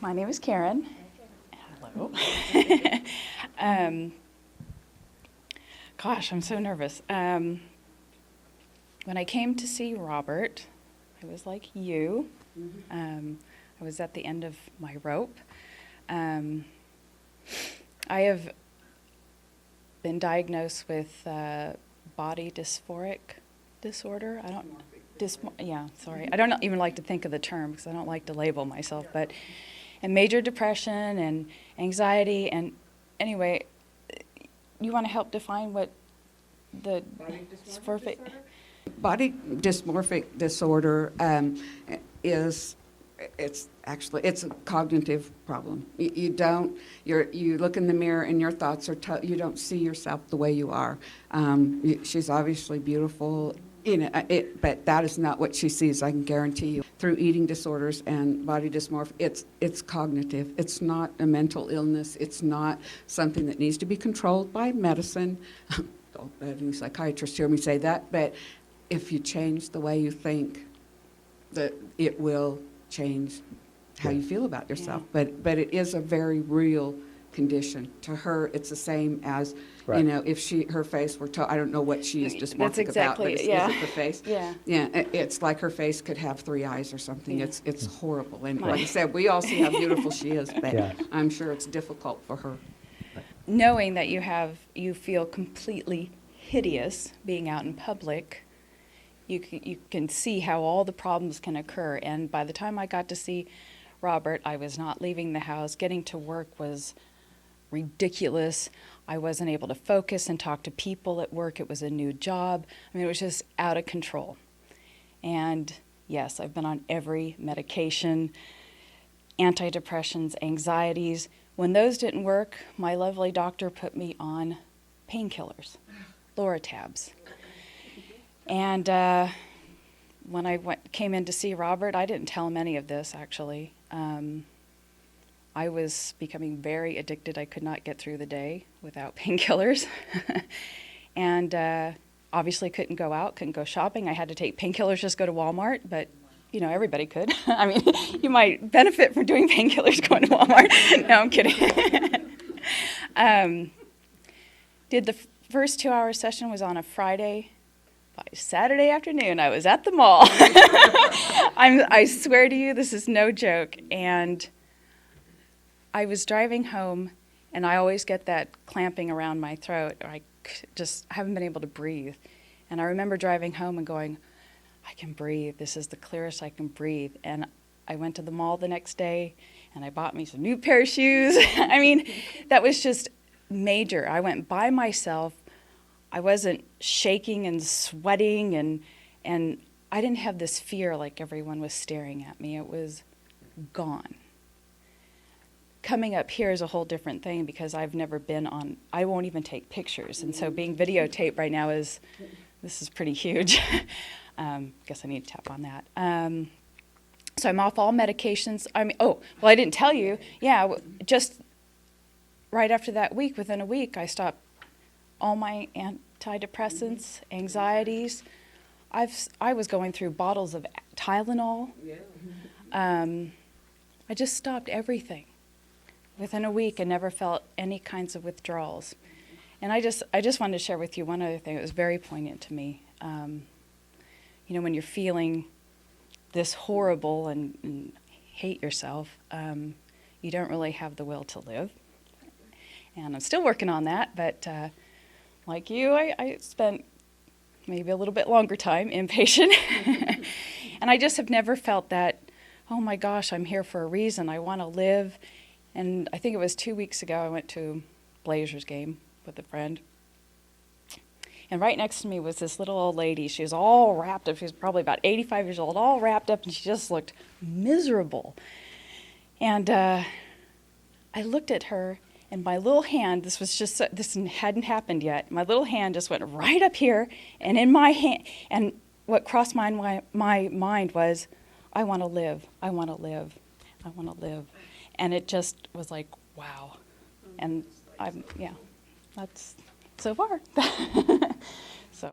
My name is Karen. Hello. Gosh, I'm so nervous. When I came to see Robert, I was like you. I was at the end of my rope. I have been diagnosed with body dysmorphic disorder. I don't even like to think of the term because I don't like to label myself, but and major depression and anxiety. And anyway, you want to help define what the Body dysmorphic disorder is it's a cognitive problem. You look in the mirror and your thoughts are you don't see yourself the way you are. She's obviously beautiful, but that is not what she sees. I can guarantee you. Through eating disorders and body dysmorphia, it's cognitive. It's not a mental illness. It's not something that needs to be controlled by medicine. Don't let any psychiatrist hear me say that, but if you change the way you think, that it will change how you feel about yourself. Yeah. But it is a very real condition. To her, it's the same as, Right. if her face were I don't know what she is That's dysmorphic exactly, about, but yeah. is it the face? Yeah. Yeah, it's like her face could have 3 eyes or something. Yeah. It's horrible. And Right. like I said, we all see how beautiful she is, but Yeah. I'm sure it's difficult for her. Knowing that you feel completely hideous being out in public, you can see how all the problems can occur. And by the time I got to see Robert, I was not leaving the house. Getting to work was ridiculous. I wasn't able to focus and talk to people at work. It was a new job. I mean, it was just out of control. And yes, I've been on every medication, antidepressants, anxieties. When those didn't work, my lovely doctor put me on painkillers, Loratabs. And when I came in to see Robert, I didn't tell him any of this, actually. I was becoming very addicted. I could not get through the day without painkillers. And obviously couldn't go out, couldn't go shopping. I had to take painkillers, just go to Walmart, but everybody could. I mean, you might benefit from doing painkillers going to Walmart. No, I'm kidding. Did the first 2-hour session was on a Friday. By Saturday afternoon, I was at the mall. I swear to you, this is no joke. And I was driving home, and I always get that clamping around my throat. I haven't been able to breathe. And I remember driving home and going, I can breathe. This is the clearest I can breathe. And I went to the mall the next day, and I bought me some new pair of shoes. I mean, that was just major. I went by myself. I wasn't shaking and sweating, and I didn't have this fear like everyone was staring at me. It was gone. Coming up here is a whole different thing because I've never been on, I won't even take pictures. And so being videotaped right now this is pretty huge. Guess I need to tap on that. So I'm off all medications. I didn't tell you. Yeah, just right after that week, within a week, I stopped all my antidepressants, anxieties. I was going through bottles of Tylenol. I just stopped everything within a week and never felt any kinds of withdrawals. And I just wanted to share with you one other thing that was very poignant to me. When you're feeling this horrible and hate yourself, you don't really have the will to live. And I'm still working on that, but like you, I spent maybe a little bit longer time inpatient. And I just have never felt that, oh my gosh, I'm here for a reason. I want to live. And I think it was 2 weeks ago, I went to a Blazers game with a friend. And right next to me was this little old lady. She was all wrapped up. She was probably about 85 years old, all wrapped up, and she just looked miserable. And I looked at her, and my little hand, this hadn't happened yet. My little hand just went right up here, and in my hand, and what crossed my mind was, I want to live, I want to live, I want to live. And it just was like, wow. And that's so far.